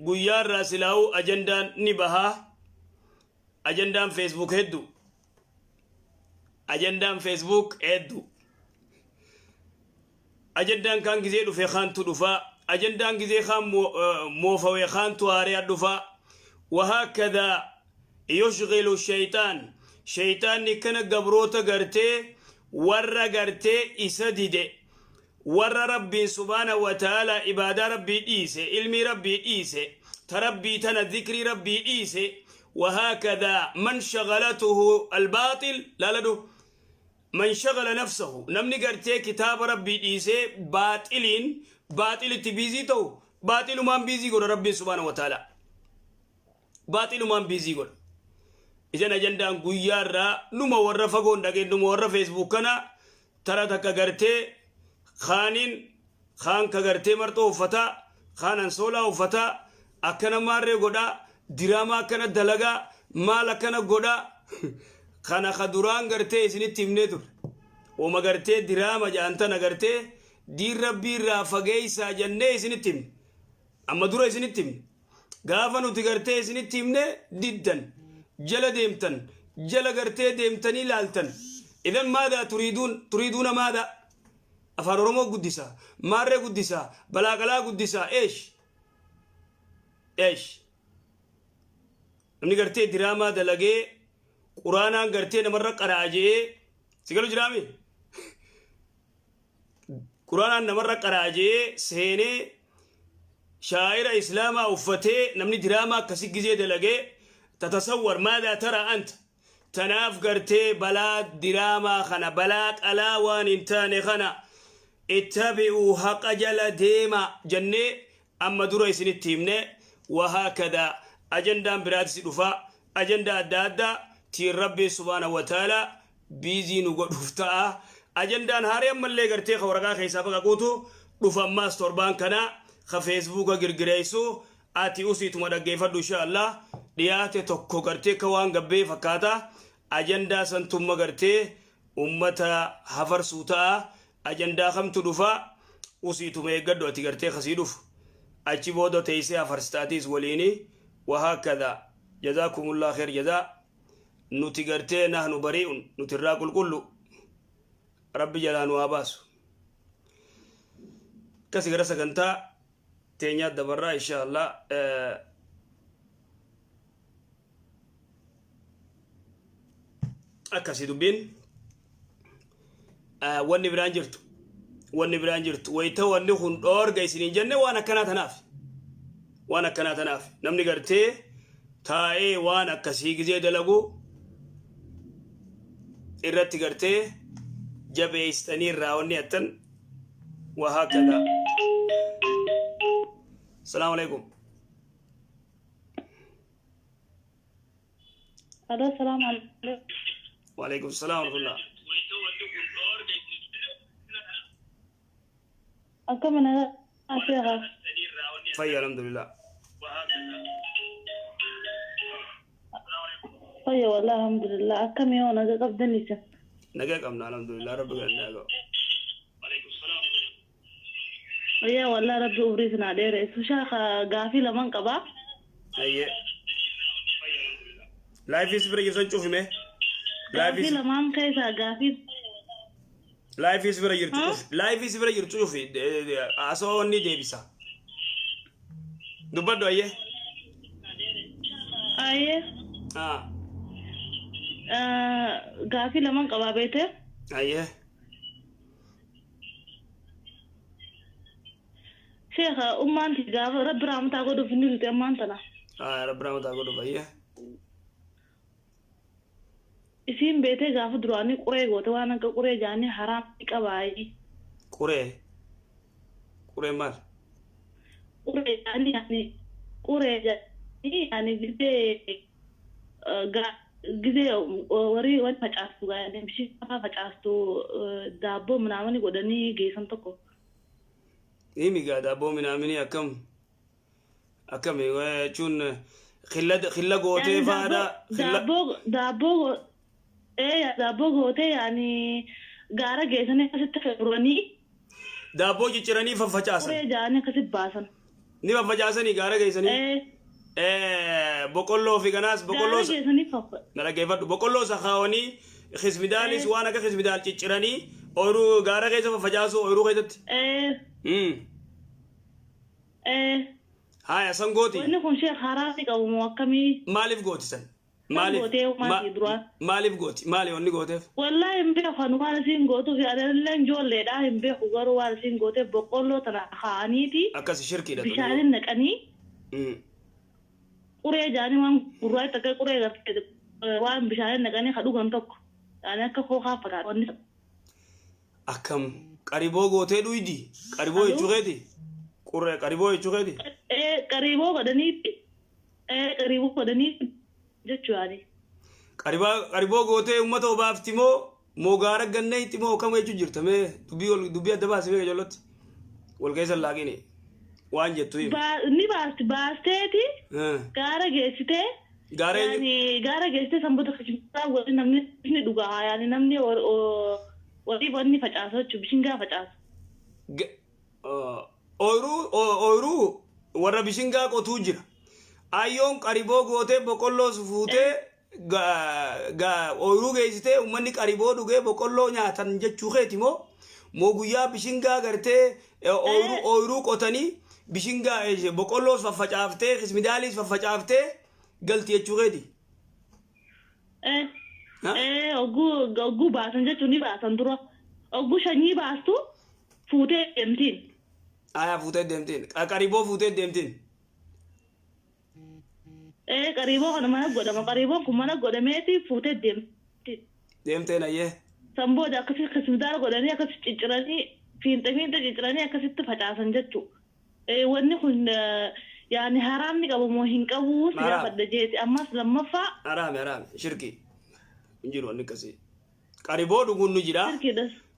guyyaa irraa silaa'u ajandaan ni bahaa ajandaan Facebook hedduu ajandaan Facebook hedduu ajandaan kan gizee dhufe khaantu dhufa ajandaan gizee khaan moofawee khaantu haariyaa dhufa وهكذا يشغل الشيطان شيطان كان قبروتا قرتي ورّا قرتي إسدد ورّا ربي سبحانه وتعالى عبادة ربي إيسي علمي ربي إيسي تربي تنا ذكر ربي إيسي وهكذا من شغلته الباطل لا لدو من شغل نفسه نمني قرتي كتاب ربي إيسي باطل تبيزي تو باطل من بيزي قول ربي سبحانه وتعالى باطل من بيزي قول إذن أجندان قيارا نما ورّا فقون داكي نما ورّا فيسبوك كنا ترى تكا قرتي خان كغرتي مرتو وفتا خان انسولا وفتا اكنا ماري غدا دراما كنا دلغا مال كنا غدا خان خدوران غرتي سني تيمنيتو وما غرتي دراما جانتا نغرتي دي ربي رافغيسا جنة سني تيم اما دورا سني تيم غافنو تغرتي سني تيمنه ديدن جل ديمتن جل غرتي ديمتني لالتن اذا ماذا تريدون ماذا أفارورمو قدسا مارة قدسا بلاغلا قدسا إيش نمني قرتي دراما دلقي قرانا قرتي نمرق قراجي سيقلو جرامي قرانا نمرق قراجي سيني شاعر إسلام أفتي نمني دراما كسيق زي دلقي تتصور ماذا ترى أنت تناف قرتي بلاد دراما خنا بلاك ألاوان انتاني خنا اتبعوا حق جل ديما جنة أما درا سن التيمنة وهكذا أجندان براد سدفا أجندا دادا تي ربي سبحانه وتعالى بيزي نقول فتا أجندان هاري أما اللي قرتي خورقا خيسابا قوتو دفا ما ستوربان كنا خفيسبوك غرغريسو آتي أوسي تمدقى فدو إن شاء الله دياتي توكو قرتي كوان قبي فكاتا أجندا سنتم قرتي أمتا حفر سوتا أجندا خمت دفا وسيتم يقدو أتقرتي خسيدوف أجي بودو تيسي أفرستاتيز وليني وهكذا جزاكم الله خير جزاء نتقرتي نحن بريء نتراكل كله ربي جلانو أباسو كسي قرسا كنتا تينيات دبرا إن شاء الله أكاسي دبين واني برانجرت ويتا واني خون أورغي سنين جنة وانا كانت ناف نمني قرتي تاي وانا كسيق زي دلقو إرتي قرتي جبه استنير راوني أتن وهكذا السلام عليكم السلام عليكم وعليكم السلام ورحمة الله أكم أنا أشياء فيا الحمد لله فيا والله الحمد لله أكم يوم أنا قبض نيسا نجاك أمنا الحمد لله رب العالمين فيا والله رب أوريسنا دير سوشاخ غافي لمن قبا أيه لايف يسبر يسون شوفي مه غافي لمن كيسا غافي لايف يسبر يرتشوفي أسواني ديبسا دبادو أيه غافي لمن قبا بيته أيه شيخ أمانتي غاف رب رحمة أقول في نيرت أمانتنا رب رحمة أقول فيه إسيم بيته غاف دراني قري غوته وانا قري جاني حرام كباي قري مال قري يعني قري يعني جزء وري وين فجأستو يعني مشي فجأستو دابو منامني قدني جيسان تكو إيمي قاعد أبو من أمني أكم يوجون خلا قوتي يعني فادا دابو قوتي يعني قارا جيسان كسيت تفروني دابو جيراني ففجأسن وري جاني كسيت باسن نما فجاسني غارة جيسني بقولو في كناس بقولو غارة جيسني فقط نلا كيف بقولو سخاوني خصم داليس وانا كخصم دال تشراني أورو غارة جيسا فجاسو أورو جيتت هاي سانغوتي وإنه كون شيء خرافي أو موكمي مالف غوتي سن مالف غوتي مالي وني غوتي والله يمبي خانو وارسين غوتو في أدلين جول لدا يمبي خغارو وارسين غوتي بقولو ترى خانيتي أكاس شركي ده بشارين نكاني قرية جاني وان قرية تكا قرية وان بشارين نكاني خدو غنتوك أنا كخو خافر وني أكم قريبو غوتي دويدي قريبو يجوغيتي قرية قريبو يجوغيتي قريبو قدني قريبو قدني جتشواني قريبو غوتي أمتو بافتيمو موغارك غنّي تيمو كم يجو جرتمه دبي أدبا سبيه جلوت والكيس اللاقيني وان جتوي ني باستي غارة جيسته يعني غارة جيسته سمبوت خشمتا ولي نمني دوغا يعني نمني ولي بني فجأة بشينغا فجأة أورو ورا بشينغا كوتو جرا أيون قريبو غوتي بقولو سفوتي ooyiruu geessite uummanni qariboo dhugee boqqolloo nyaatan jechuu keeti moo guyyaa bishingaa gartee ooyiruu qotanii bishingaa boqqolloos faffacaaftee kismidaaliis faffacaaftee galti jechuu keeti. Ogguu baasan jechuun ni baasan dura ogguu shanyii baastu fuutee deemtiin. Fuutee deemtiin qariboo fuutee deemtiin. qariboo kana mana godhama qariboon kun mana godhameeti fuutee deemtee nayyee sambooda akkasii kismidaala godhanii akkas cicciranii fiinxa cicciranii akkasitti facaasan jechuu wanni kun yaani haraamni qabu moo hin qabu siyaa fadda jeeti ammas lammaffaa haraami shirki injiru wanni akkasii qariboo dhuguun nu jira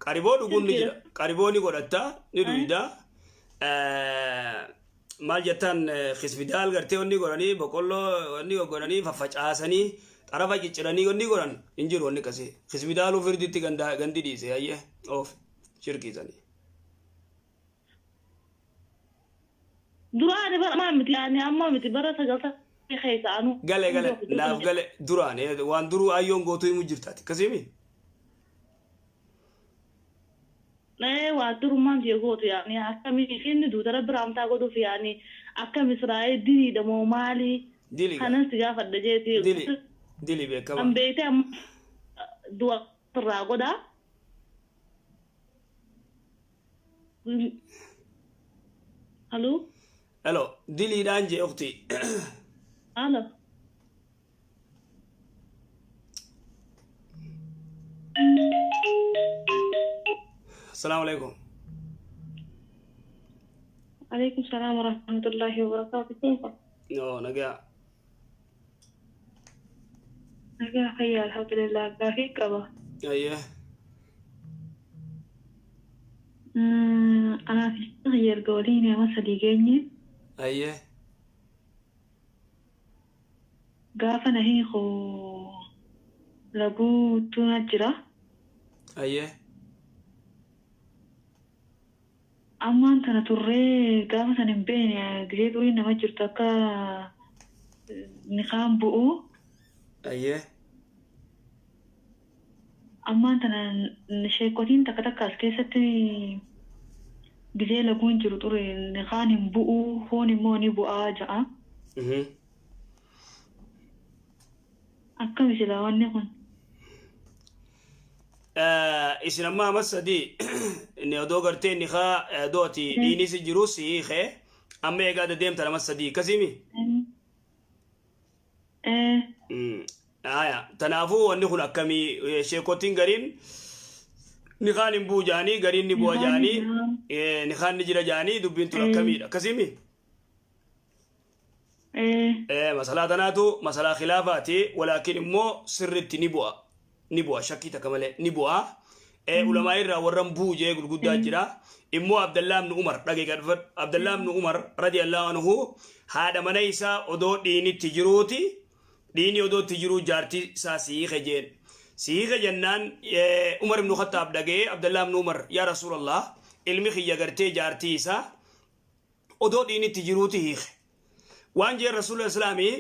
qariboo dhuguun nu jira qariboo ni godhatta ni dhuyda maal jettan kismidaal gartee wanni godhanii boqqolloo wanni godhanii faffacaasanii xarafa cicciranii wanni godhan injiru wanni akkasii kismidaaluu firditti gandi dhiise ayyee of shirkiisanii. Duraani bara miti yaani amma miti bara sagalta keessaanu. Gale naaf gale duraani waan duruu ayyoon gootuu himu jirtaati akkasiimi. waa durummaan fiye gootu yaani akkami inni duutara biraamtaa godhuuf yaani akkam Israa'eel diliidha moo maali kanas gaafadha jeeti dili beekama an beekte amma du'a irraa godhaa halo diliidhaan jee ukti halo السلام عليكم. عليكم السلام ورحمة الله وبركاته. كيفك؟ نجا خير الحمد لله. كيفك أبا؟ أيه. أنا في غير قوليني ما صديقيني. أيه. قافنا هي خو لبو تنجرة. أيه. ammaan tana turree gaafa san hin beene gisee durii nama jirtu akka niqaan bu'u. Ayyee. Ammaan tana sheekotiin takka takka as keessatti gisee laguun jiru ture niqaan hin bu'u foon immoo ni bu'aa ja'a. Akkami silaa wanni kun? isin amma masadii inni odoo gartee inni haa dooti dhiinis jiru siikee amma egaa deemta nama sadii kasimi aya tanaafuu wanni kun akkamii sheekotiin gariin ni kaan hin buu jaanii gariin ni bu'a jaanii ni kaan ni jira jaanii dubbiin tun akkamiidha kasimi masalaa tanaatu masalaa khilaafaati walaakin immoo sirritti ni bu'a shakkii takka malee ni bu'a ulamaa irraa warran buu jee gurguddaa jira immoo Abdallah ibn Umar dhageeffadhu Abdallah ibn Umar radiyallahu anhu haadha mana isaa odoo dhiinitti jiruuti dhiini odootti jiruu jaartii isaa sihiike jennaan Umar ibn Khattaab dhagee Abdallah ibn Umar yaa Rasuulallah ilmi kiyya gartee jaartii isaa odoo dhiinitti jiruuti hiike waan jee rasuula islaamii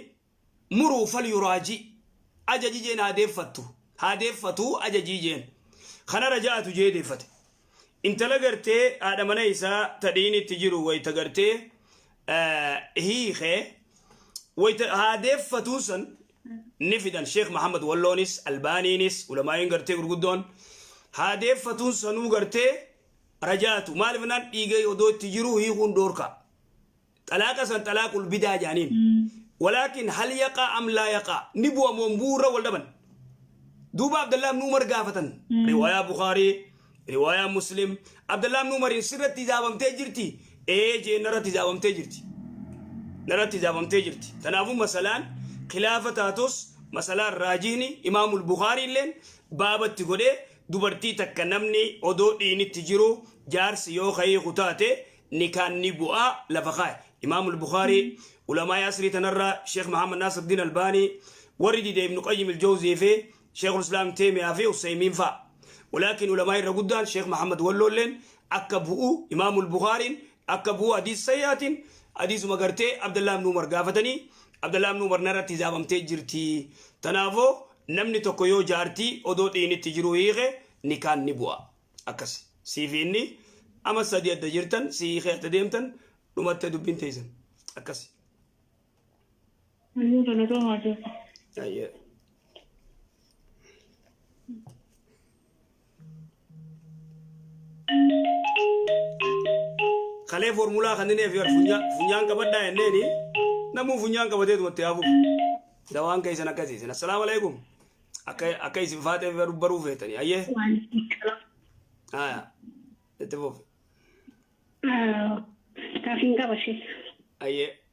muruu fal yuraaji ajaji jeen haadeeffatu ajajii jeen kana rajaatu jee deeffate intala gartee haadha mana isaa tadhiinitti jiru wayta gartee hiike wayta haadeeffatu san نفدان شيخ محمد واللونيس البانينيس علماء غرتي غرغدون هادفتون سنو غرتي رجاتو مال فنان ديغي يودو تجرو هيكون دوركا طلاق سن طلاق البدع جانين ولكن هل يقع ام لا يقع نبوه منبوره ولدبن دوب عبد الله بن عمر غافتن روايه بخاري روايه مسلم عبد الله بن عمر سرت تجابم تجرتي جي نرت تجابم تجرتي تنافو مثلا خلافتاتوس مثلا راجيني امام البخاري لين بابت غودي دوبرتي تكنمني اودو ديني تجرو جارس يو خي خطاته نكان نبوء لفقاي امام البخاري علماء ياسري تنرى شيخ محمد ناصر الدين الباني ورد دي ابن قيم الجوزي في شيخ الاسلام تيميه في وسيمين فا ولكن علماء الرغدان شيخ محمد ولولن اكبو امام البخاري اكبو حديث سيئات حديث مغرتي عبد الله بن عمر غافتني عبد الله بن عمر نرتي زابمتي جرتي تنافو نمني توكو جارتي اودو ديني تجرو هيغه نكان نبوا اكس سيفيني اما سدي دجرتن سي خيت ديمتن دمت دبين تيزن اكس ايوه خلي فورمولا خندني في فنيان كبدا انني نمو فنيان كبدا متيافو دوان كيسنا كاسيسنا السلام عليكم اكاي صفات برو فيتني ايه تتفوف كافين كبشي ايه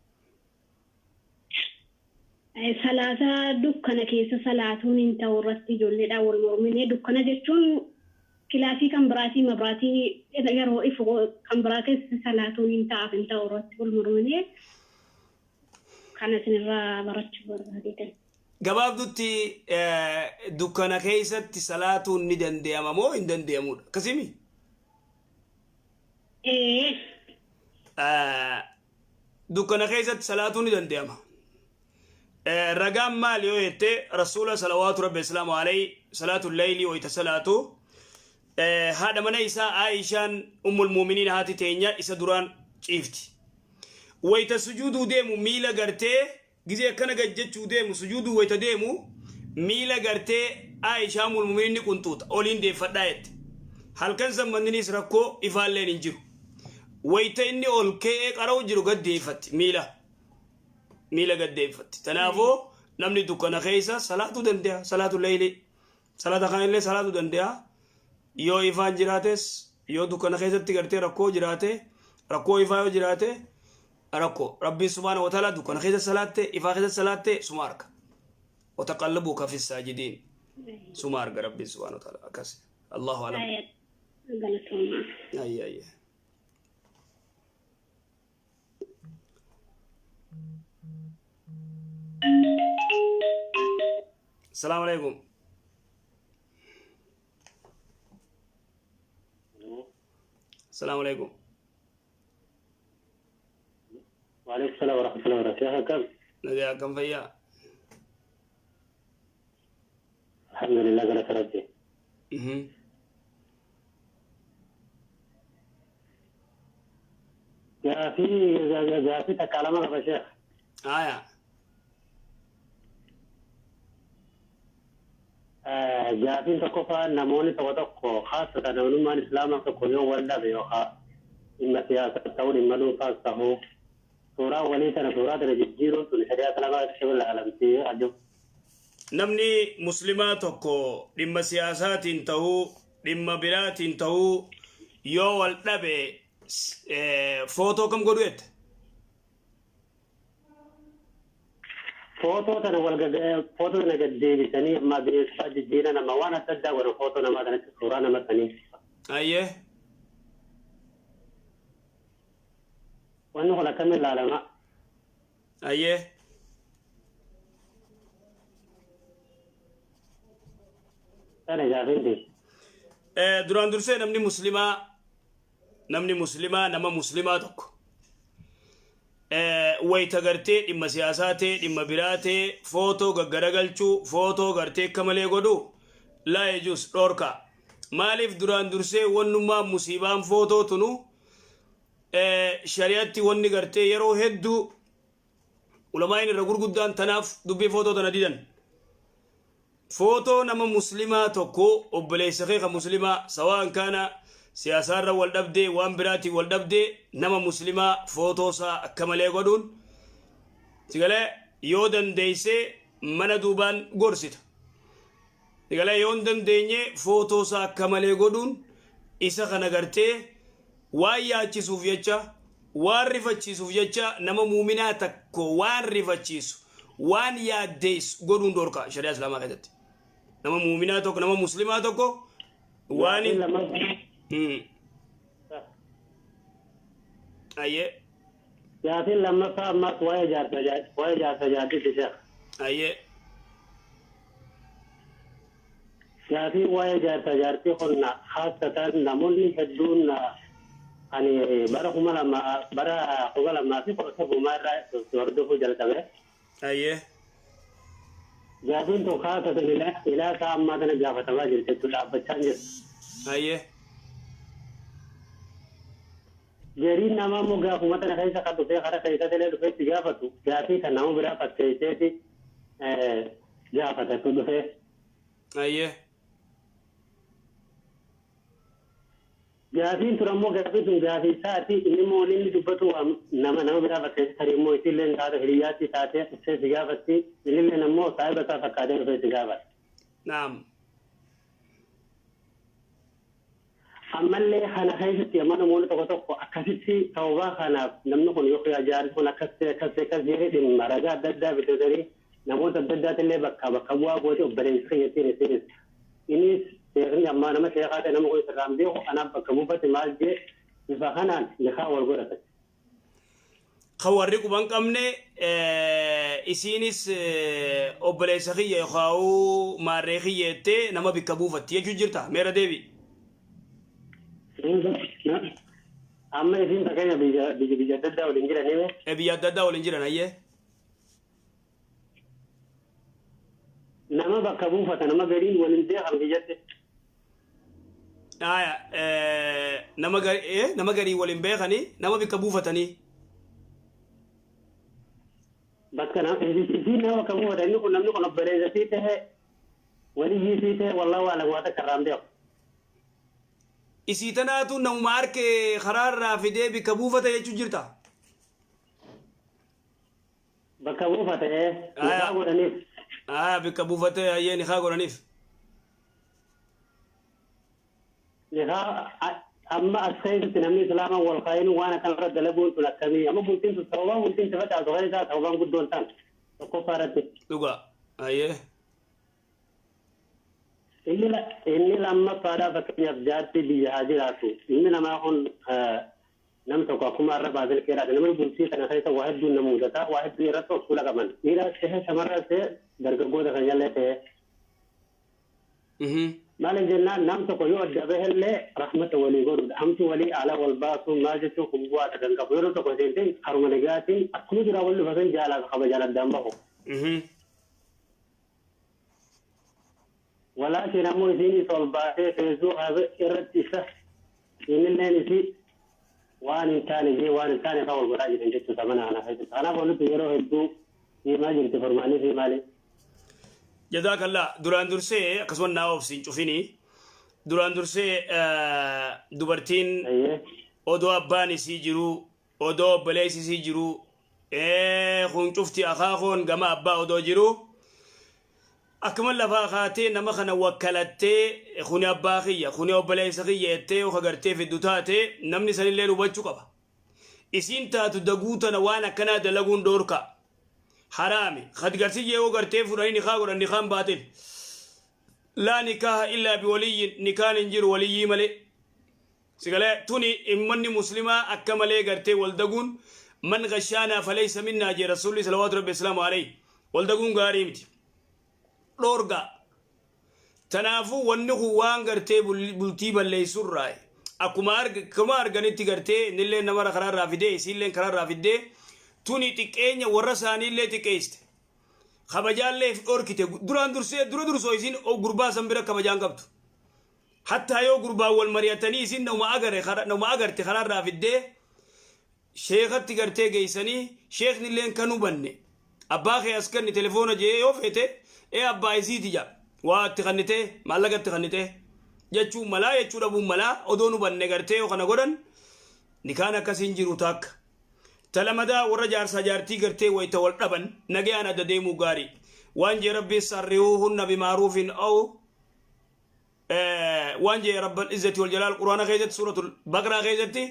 ثلاثة دكانة كيس صلاتون انت ورستي جولي دا والمؤمنين دكانة جتون كلاسي كم براتي مبراتي إذا جروا إفقو كم براتي صلاتون انت عف انت ورستي والمؤمنين كانت نرى براتي براتي جواب دوتي دكانة كيسة صلاتون ندن ديما مو ندن ديمو كسيمي إيه دكانة كيسة صلاتون ندن ديما رقم مال يويتي رسول صلوات رب السلام عليه صلاة الليل ويتسلاته هذا من إيسا عائشان أم المؤمنين هاتي تينيا إيسا دوران شيفتي ويتسجودو ديمو ميلا غرتي جزي كان جدجو ديمو سجودو ويتديمو ميلا غرتي عائشة أم المؤمنين كنتوت أولين دي فدايت هل كان زمانيني سرقو إفال لين انجرو ويتيني أولكي قراو جرو قد دي فت ميلا قد ديفت تنافو نمني دكنا خيسا صلاة دنديا صلاة الليل صلاة خان الليل صلاة دنديا يو إفان جراتس يو دكنا خيسا تيغرتي ركو جراته ركو إفايو جراته ركو ربي سبحانه وتعالى دكنا خيسا صلاة إفا خيسا صلاة سمارك وتقلبوك في الساجدين سمارك ربي سبحانه وتعالى أكاسي الله أعلم أي السلام عليكم السلام عليكم وعليكم السلام ورحمة الله وبركاته كم نجا كم فيا الحمد لله قال ربي جاء في تكلم يا شيخ جابين تكوفا نموني توتوكو خاصة نموني الإسلام تكونيو ولا بيوخا إما سياسة تولي ملو خاصة سورة وليسة سورة رجيرو تنحريات لما تشبه العالم سيه أجو نمني مسلماتكو لما سياسات انتهو لما برات انتهو يو والنبي فوتو كم قدويت فوتو تنا والجد فوتو تنا جدي ثاني ما بيسفاد الدين أنا ما وانا تصدق ولا فوتو أنا ما تنا صورة أنا ما ثاني أيه وأنه ولا كمل لا ما أيه أنا جاهين دي دران درسي نمني مسلمة نما مسلماتك wayita gartee dhimma siyaasaa ta'e dhimma biraa ta'e footoo gaggaragalchuu footoo gartee akka malee godhu laa yejuus dhorka maaliif duraan dursee wannummaa musiibaan footoo tunu shari'atti wanni gartee yeroo hedduu ulamaan irra gurguddaan tanaaf dubbii footoo tana didan footoo nama muslimaa tokko obboleessa kee ka muslimaa sawaan kana siyaasaarra wal dhabdee waan biraatiin wal dhabdee nama muslimaa footoosaa akka malee godhuun sigalee yoo dandeessee mana duubaan gorsita sigalee yoo hin dandeenye footoosaa akka malee godhuun isa kana gartee waan yaachisuuf jecha waan rifachiisuuf jecha nama muuminaa takko waan rifachiisu waan yaaddeessu godhuun dhorka shari'aa islaamaa keessatti nama muuminaa tokko nama muslimaa tokko waan aye yaasin lammaffaa ammas waa'ee jaarsa jaartiti sheekh aye yaasin waa'ee jaarsa jaartii qonna haasatan namoonni hedduun ani bara kuma lamaa fi kudha safumaa irraa hordofuu jalqabe aye jaartiin tokko haasatan ilaa isaa ammaa kana gaafatamaa jirti jechuudha dhaabbachaa jirti aye gariin namaa immoo gaafuma tana keessa kan dhufee kara keessa illee dhufeetti gaafatu gaafii kan nama biraa fakkeesseeti gaafatatu dhufee aye gaafiin tura immoo gaafii tun gaafii isaati inni immoo inni dubbatu nama biraa fakkeesse tarii immoo isillee taata hiriyyaatti taatee dhufee si gaafatti innillee immoo saahiba isaa fakkaatee dhufee si gaafata. naam ammallee kana keessatti amma namoonni tokko akkasitti tawbaa kanaaf namni kun yoo jaarsi kun akkas jedhee dhimma ragaa adda addaa bitatanii namoota adda addaati illee bakka bu'aa gootee obboleessi fayyadtiin isinis innis seerri ammaa nama sheekaa ta'e nama kun sirraan beeku anaaf bakka buufate maal jee bifa kanaan liqaa wal godhatan. kan warri quban qabne isiinis obboleessa kiyya yookaan maarree kiyyeettee nama bikka buufatti jechuu jirta meera deebi. amma isin fakkeenya biyya adda addaa waliin jiran biyya adda addaa waliin jiran ayyee nama bakka buufata nama gariin waliin beekan biyyatti nama garii waliin beekanii nama bikka buufatanii bakka isin nama bakka buufata inni kun namni kun obboleessa sii ta'e waliyyii sii ta'e wallahu aalam waa takka irraan beeku isii tanaatu namuma harkee karaarraa fidee bikka buufata jechuu jirta. Bakka buufata niqaa godhaniif. Bikka buufata ayyee niqaa godhaniif. Niqaa amma as keessatti namni islaamaa wal kaayinu waan akkanarra dalaguun tun akkamii amma bultiin tun sababaan bultiin taphata asookaa isaa sababaan guddoon ta'an tokkoffaa irratti. Dhugaa ayyee. inni lammaffaadhaa fakkeenyaaf jaartii biyya haa jiraatu inni namaa kun nam tokko akkuma arra baasel keedhaati namni bultii kana keessa waa hedduun nama mudataa waa hedduu irratti of fuula qaban dhiiraas ta'e shamarraas ta'e dargaggoota kan jallee ta'e maaliif jennaan nam tokko yoo adda bahellee rahmata walii godhudha hamti walii ala wal baasuu maal jechuun kun bu'aa kan qabu yeroo tokko seentee haruma nagaatiin akkuma jiraa wal dhufatan jaalaa qaba jaaladdaan bahu ولكن أمو يسيني صلباتي فيزو هذا إرتسة إن اللي نسي وان كان فاول براجل إن جدت ثمنها أنا قلت يروح الدو في ما جرت فرماني في مالي جزاك الله دوران درسي قسمان ناوف سينشوفيني دوران درسي دوبرتين أودو أباني سيجرو أودو بليسي سيجرو خون شفتي أخاخون قما أبا أودو جرو أكمل لفا خاتي نما خنا وكلتي خوني أباخية خوني أبليس خيّتي وخغرتي في الدوتاتي نمني سنين ليلو بچو قبا إسين تاتو دقوتا نوانا كنا دلقون دوركا حرامي خد قرسي جيو قرتي فرهي نخاقر النخام باطل لا نكاح إلا بولي نكان انجر ولي ملي سيقال توني إمني مسلمة أكملي قرتي والدقون من غشانا فليس منا جي رسول الله صلوات ربي السلام عليه والدقون قاريمتي لورغا تنافو ونخو وان غرتي بلتي بليسور راي اكما ارغنيتي غرتي نيلن نمر قرار رافيدي سيلن قرار رافيدي tuni xiqqeenya warra isaaniillee xiqqeessite kabajaallee dhorkite duraan dursee dura dursoo isin gurbaa san bira kabajaan qabdu hattaa yoo gurbaan wal mari'atanii isin nama agarte karaarraa fiddee sheekatti gartee geeysanii sheeknilleen kan hubanne abbaa kee askanni telefoona jee yoo feete abbaa isiiti jaa waa itti kannite maallaqa itti kannite jechuu malaa jechuu dhabuun malaa odoon hubanne gartee yoo kana godhan nikaan akkasiin jiru taakka talamadaa warra jaarsaa jaartii gartee wayta wal dhaban nagayaan adda deemuu gaarii waan jee rabbi sarrihuhunna bimaaruufin aw waan jee rabbal izzati wal jalaal quraana keessatti suuratul baqraa keessatti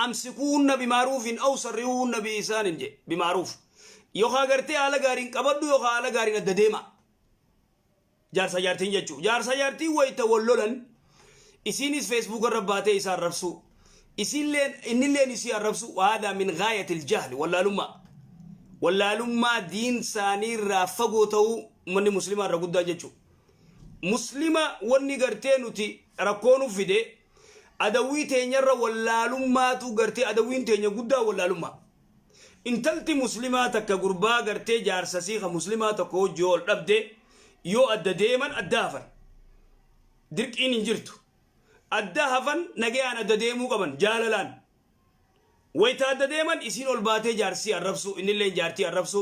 amsikuhunna bimaaruufin aw sarrihuhunna biisaanin je bimaaruuf yookaa gartee haala gaariin qabadhu yookaa haala gaariin adda deema jaarsa jaartiin jechuu jaarsa jaartiin wayta wal lolan isiinis feesbuuk irra baatee isaa arrabsu innilleen isii arrabsu waada min gaayatil jahli wallaalummaa diin isaanii irraa fagoo ta'uu manni muslimaa irra guddaa jechuu muslima wanni gartee nuti rakkoonu fide adawwii teenyarra wallaalummaatu gartee adawwiin teenya guddaa wallaalummaa intalti muslimaa takka gurbaa gartee jaarsasii ka muslimaa tokko hojii ol dhabde yoo adda deeman adda hafan dirqiin hin jirtu adda hafan nagayaan adda deemuu qaban jaalalaan wayta adda deeman isiin ol baatee jaarsii arrabsu innilleen jaartii arrabsu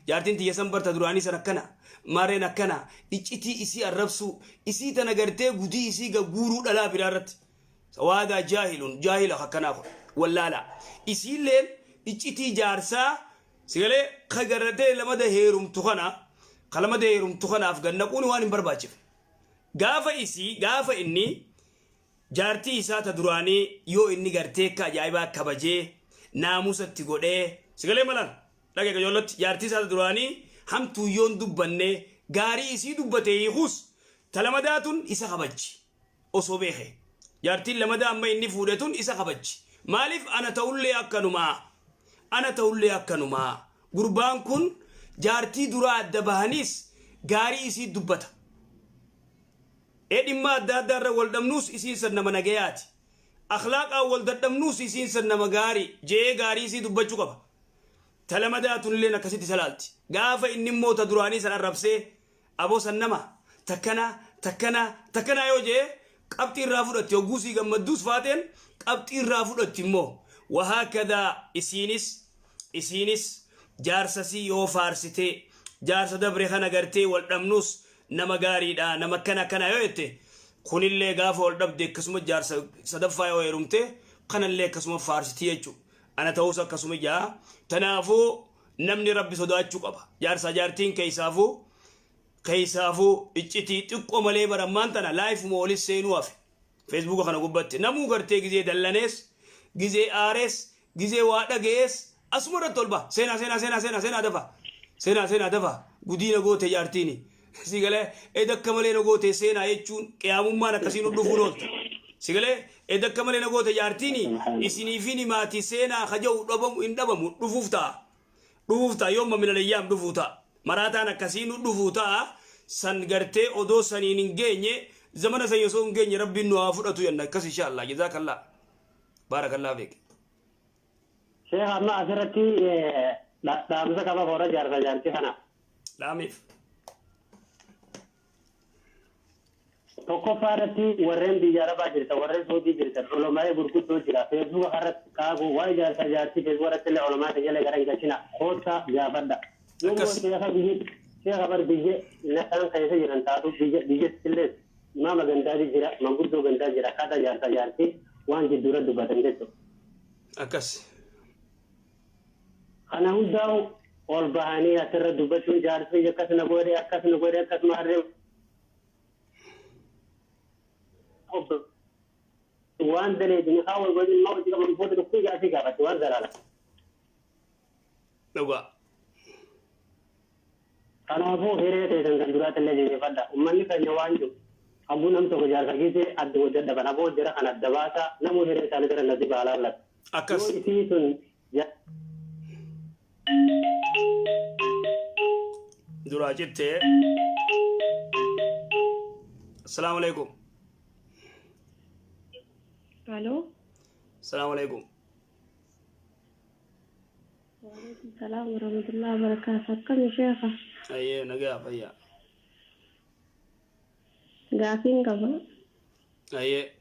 jaartiin tiyyasan barta duraanii san akkana maareen akkana iccitii isii arrabsu isii tana gartee gudii isii gagguuruu dhalaa biraarratti waadaa jaahila akkanaa kun wallaala isiilleen iccitii jaarsaa sigalee kagarratee lamada heerumtu kanaaf gannaquun waan hin barbaachifne gaafa inni jaartii isaa ta duraanii yoo inni gartee akka ajaa'ibaa kabajee naamusatti godhee sigalee malaan dhagee qajoollotti jaartii isaa ta duraanii hamtuu yoon dubbanne gaarii isii dubbate hiikus ta lamadaatun isa kabajji osoo beeke jaartiin lamadaa amma inni fuudhetun isa kabajji maaliif ana ta'ullee akkanumaa gurbaan kun jaartii duraa adda bahaniis gaarii isii dubbata dhimma adda addaarra wal dhabnuus isiin san nama nagayaati akhlaaqaan wal dadhabnuus isiin san nama gaarii jee gaarii isii dubbachuu qaba talamadaatun illeen akkasitti salaalti gaafa inni immoo ta duraanii san arrabsee aboo san nama takkana yoo jee qabxii irraa fudhatti hogguusii gammadduus faateen qabxii irraa fudhatti immoo wahaakadaa isiinis jaarsasii yoo faarsitee jaarsa dabre kana gartee wal dhabnuus nama gaariidha nama kana yoo jette kunillee gaafa wal dhabde akkasuma jaarsa sadaffaa yoo heerumte kanallee akkasuma faarsitii jechuu ana ta'us akkasuma jaa tanaafuu namni rabbi sodaachuu qaba jaarsa jaartiin keeysaafuu iccitii xiqqoo malee barammaan tana laayifuma olis seenuu hafe feesbuuka kana gubbatti namuu gartee gizee dallanees gizee aarees gizee waa dhagees asuma irratti olba seenaa dafa gudiina goote jaartiini sigalee edakka malee na goote seenaa jechuun qiyaamummaan akkasiin dhufuun oolta sigalee edakka malee na goote jaartiini isiniifini maatii seenaa kaja'u hin dhabamu dhufuuf ta'a yooma minaliyyaam dhufuu ta'a maraataan akkasiin dhufuu ta'a san gartee odoo saniin hin geenye zamana san yosoo hin geenye rabbiin nu haa fudhatu jenna akkas inshaallah jazaakallah baarakallaa beek sheekh amma asirratti dhaamsa qaba hoora jaarsa jaartii kana dhaamiif tokkoffaa irratti warreen biyya arabaa jirtan warreen soodii jirtan olomaa'ee gurguddoo jira feesbuuka irratti kaagu waa'ee jaarsa jaartii feesbuuka irratti illee olomaa tajaajila gara hin galchina koottaa gaafadha yommuu sheekha bar biyye nasaan keessa jiran taatu biyyattillee imaama gandaati jira manguddoo gandaa jira akkaataa jaarsa jaartii waan jidduura dubbatan jechuudha. Akkas. Kana hundaa'u ol bahanii asirra dubbachuu jaarsi akkasuma akkasuma harree waan daleedini haa wal godhin maa hojii qaban booda dhukkuu jaarsi gaafatti waan zalaala. Dhugaa. Kanaafuu hiree teessan kan duraatillee jajjabeeffadha. Uummanni keenya waan jiru abbuu nam tokko jaarsa gisee adda hojii dadhaban aboo jira kan adda baasaa namuu hiree isaanii bira natti baalaa laata. Akkas. Yoo isii sun duraa jettee assalaamu alaikum. Aloo. Assalamu alaikum. السلام ورحمة الله وبركاته. كم يا شيخة؟ أيه نجا فيا قافين قبل أيه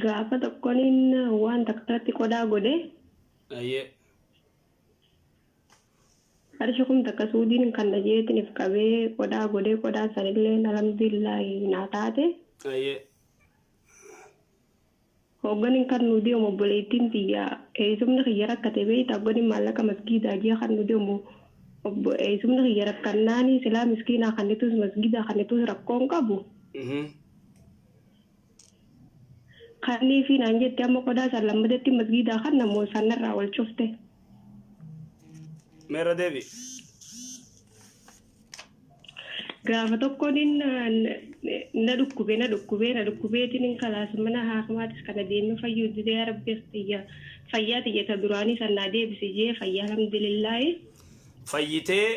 قافة تكونين وان تكتاتي قدا قدي أيه أرشكم تكسودين كان نجيت نفكبي قدا قدي قدا سنلين الحمد لله ناتاتي أيه Hoganin kan nudi mo boletin tiya sumna khiyara katebe tabani malaka masjida dia kan nudi mo sumna khiyara kanani sila miskina kan itu masjida kan itu rakong kabu kani fi nanje tiamo koda salam bedeti masjida kan namo sanar rawal chufte mera devi gaafa tokkonin na dhukkubee tinin kalaas mana haakimaatis kana deemee fayyuu didee rabbees fayyaa xiyyeeta duraanii sannaa deebisi jee fayyaa alhamdulillaahi. Fayyitee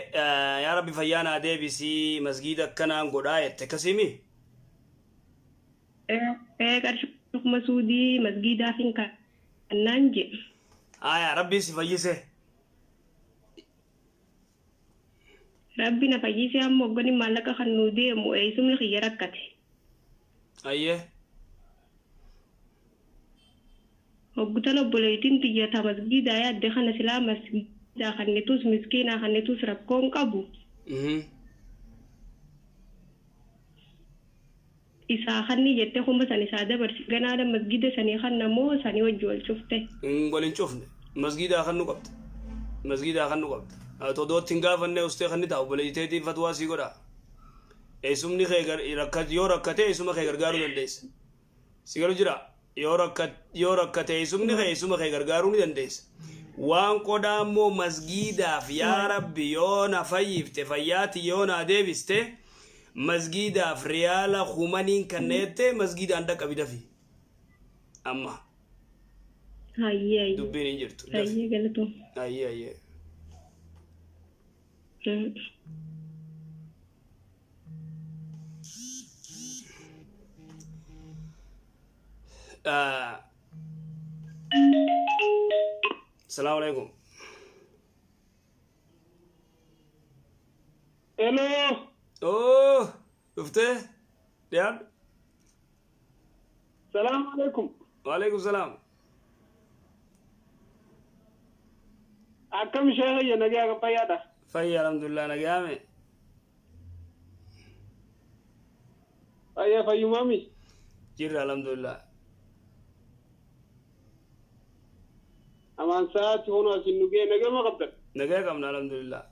yaa rabbi fayyaa naa deebisii masgiida akkanaan godhaa jette kasimi. Qarshii kuma suudii masgiidaaf hin kannaan jee. Aya rabbi si fayyise. Rabbi na fayyise amma hoggani maallaqa kan nuu deemu sumni xiyya rakkate. Ayyee. Hoggutan obboleettiin xiyyata masgiidaa yaadde kana silaa masgiidaa kannetus miskiinaa kannetus rakkoon qabu. Isaa kanni jette kuma san isaa dabarsi ganaadha masgiida sanii kan namoo sanii wajji wal cufte. Waliin cufne masgiidaa kan nu qabde. Masgiidaa kan nu qabde. Todootti hin gaafanne ustee kan ni taa'u boleetteetiin fatwaa sii godha. Eessumni yoo rakkate eessuma kee gargaaruu dandeessa. Si galu jira yoo rakkate eessumni kee eessuma kee gargaaruu ni dandeessa. Waan qodaa immoo masgiidaaf yaa rabbi yoo na fayyifte fayyaati yoo na deebiste masgiidaaf riyaala kumaniin kanneette masgiidaan dhaqqabi dafi. Amma. Ayyee. Dubbiin hin jirtu. Ayyee galatu. Ayyee. السلام عليكم. Hello. اوه شفته؟ رياض؟ السلام عليكم. وعليكم السلام. أكم شيء يا نجاة قيادة. فيا الحمد لله انا قامي. أيه فيا مامي. جرى الحمد لله. أمان ساعات هنا سنوجي نجاة ما قبل. نجاة كمنا الحمد لله.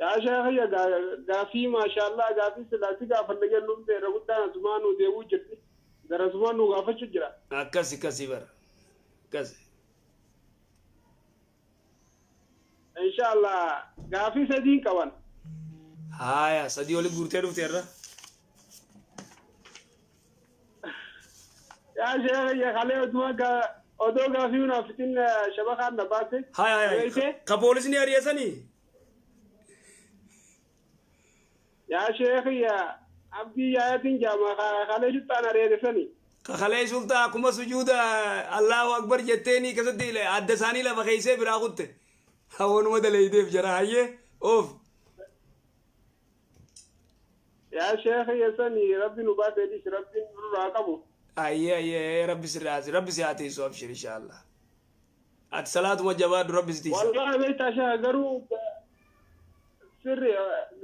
يا شيخ يا غافي ما شاء الله غافي سلاسي غافر نجاة نوم ده رغوتا زمان وديو جتي. در زمان وغافة شجرة. كسي بر. كسي. إن شاء الله غافي سدين كمان. هايا سدي ولي غورتي رفتيرا. يا شيخ يا خالي أدو غافي ونافتين شبكة نباتة. هاي كبوليس ني أريساني. يا شيخ يا عبدي يا تين جامع خالي جتان أريساني. خالي سلطة كما سجودا الله أكبر جتني كسدي له عدساني له بخيسة براغوت. هون ما دليل يدف جراحية أوف. يا شيخ يا سني ربي نبات ليش ربي نراقبه. أيه ربي سرعة ربي سيأتي سواب شر إن شاء الله. الصلاة والجواد ربي ستيس. والله بيت أشياء قرو سر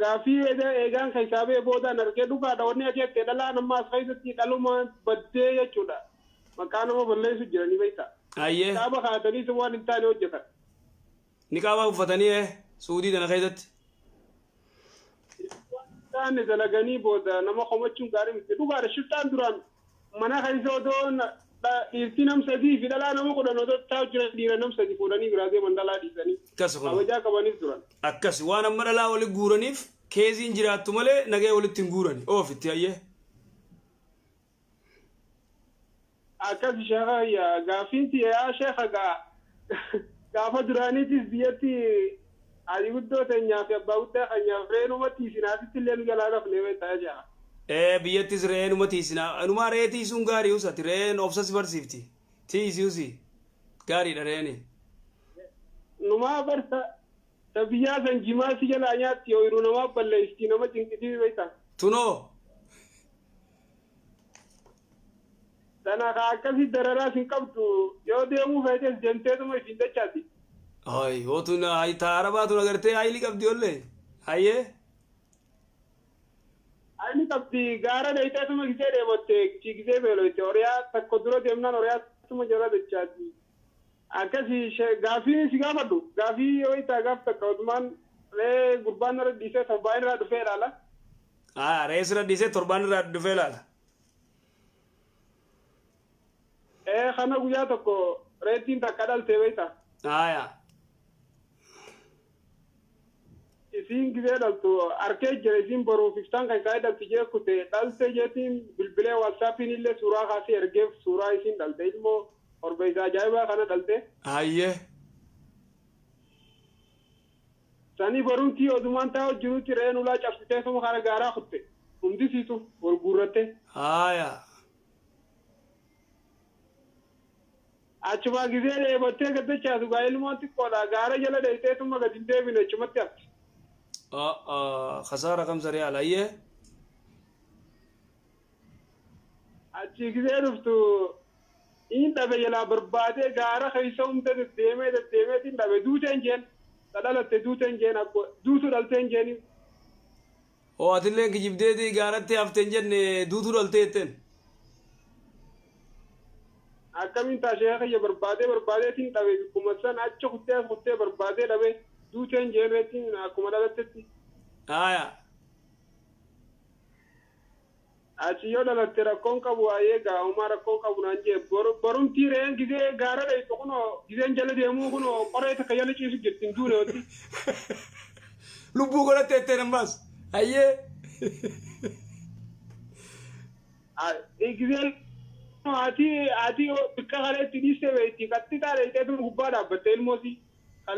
غافي إذا إيجان خيسابه بودا نركض بعد وني أجي تدلا نما خيسة تدلو ما بديه يجودا مكانه ما بلله سجرني بيتا. أيه. كابا خاطري سوى نتاني وجهه. نكابا فتانية سعودي دنا خيزت. تاني زلقاني بودا نما خمسون كارم تدو كار شتان دران منا خيسة دون إرتينام سدي في دلا نما كودا نودو تاجر دينا نم سدي كوداني برازي مندلا ديساني. كسر. أوجا كباني دران. أكس وانا مرلا ولي غورانيف كيزين جرات تمله نجى ولي تنغوراني أوف تيايه. أكس شيخ يا غافينتي يا شيخ غافا دراني تزيتي أيودو تنيا في باودا خنيا فرينو ما تيسيناتي تلين جلالا فنيوي تاجا biyyattis re'een uma tiisina anumaa re'ee tiisuun gaarii usati re'een obsas barsiifti tiisiusi gaariidha re'een numaa barsa ta biyyaa san jimaa si jalaa nyaatti ooyiruu namaa balleessi nama cinqisii beektaa tunoo sana ka akkasi dararaa sin qabdu yoo deemuu feetes deemteetuma isin dachaati ay hootun ay taarabaatun agartee hayli qabdi ollee hayyee ani qabdi gaara dayteetuma gisee deematte gisee beeloyte horiyaa takko dura deemnaan horiyaatuma jala dachaati akkasi gaafii si gaafadhu gaafii yoo itaa gaaf takka odumaan ree gurbaan irra dhiisee torbaan irraa dhufee ilaala rees irra dhiisee torbaan irraa dhufee ilaala kana guyyaa tokko reettiin takka dhaltee beektaa aya isin gisee dhaltu arkee jira isin boruuf iftaan kan isaa dhalti jee kute dhalte jeetiin bilbilee waatsaappiin illee suuraa kaasee ergeef suuraa isin dhalte ilmoo horbeessa ajaa'ibaa kana dhalte hayyee sanii barumtii odumaan taa'u jirutti re'een ulaa cabsitee suma kana gaaraa kutte hundisiitu wal guurratte aya achuma gisee dheebottee gaddachaatu gaa ilmoon xiqqoodha gaara jala dheeyteetuma gadi hin deebine achumatti hafti خسارة 5 ريال هي achi gisee dhuftu in dhabe jalaa barbaadee gaara keessa humna deddeemeetiin dhabe duuteen jeen dhalatte duuteen jeen duutu dhalteen jeeni oo atilleen kijibdeetii gaaratti hafteen jenne duutu dhalteetten akkamiin taashee kiyya barbaadeetiin dhabe bikkuma san achi kuttee barbaadee dhabe duuteen jeenreetiin akkuma dhalattetti aya achi yoo dhalatte rakkoon qabu waa'ee gaa'umaa rakkoon qabu naan jee borumtii re'een gisee gaara dheeytu kunoo giseen jala deemuu kunoo qoree takka jala ciisu jirti hin duune watti lubbuu godhatteetten ammaas hayyee giseen ati bikka kaleetti dhiiste beekti qatti taadheeyteetuma gubbaa dhaabbatte ilmoosii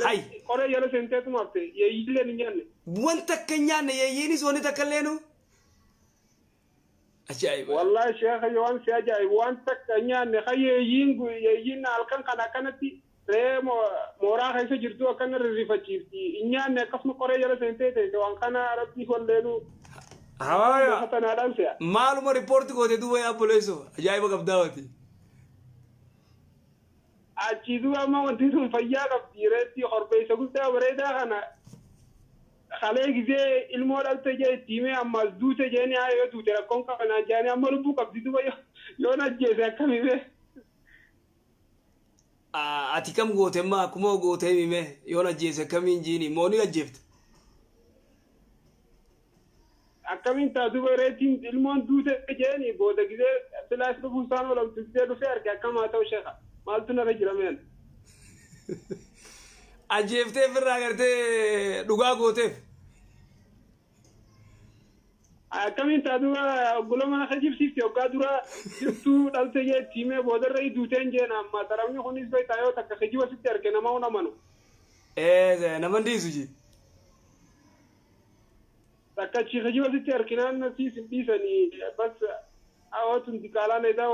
Hai. Koree jala senteetuma hafte yeeyyiilee hin nyaanne. wanta akka hin nyaanne yeeyyiinis wanni takka illeenu ajaa'iba Wallahi sheekha yoo waan si ajaa'ibu waan takka hin nyaanne ka yeeyyiin halkan kana akkanatti ree mooraa keessa jirtu akkana rirrifachiifti hin nyaanne akkasuma koree jala sentee teesse waan kana rabbii walleenu haya fatanaadhaan se'a. maaluma riippoorti goote duuba yaa boleesso ajaa'iba qabdaawati Achi duuba amma wanti sun fayyaa qabdi reetti horbeessa guddaa bareedaa kana kalee gisee ilmoo dhalte jee itti himee ammas duute jeeni haa yoo duute rakkoon qabanaa jaanii amma lubbuu qabdi duuba yoo najjeese akkamime. ati kam goote amma akkuma gootee himime yoo najjeese akkamiin jiini mooni ajjeefte Akkamiin taatuba reetiin ilmoon duute jeeni booda gisee silaas dhufuu isaan olamtu gisee dhufee arge akkamaa ta'u sheekha. Maaltu narra jira meen? ajjeefteef irraa gartee dhugaa gooteef Akkamiin taatuba oggolama na jibsiifte hoggaa dura jirtuu dhalte jee itti himee boodarra duuteen jeen amma taramni kunis beektaa yoo takka kijiba sitti arge nama hun amanu. naman dhiisu ji Takka kijiba sitti arginaan siis hin dhiisanii bas hawaatun dikaalaan edaa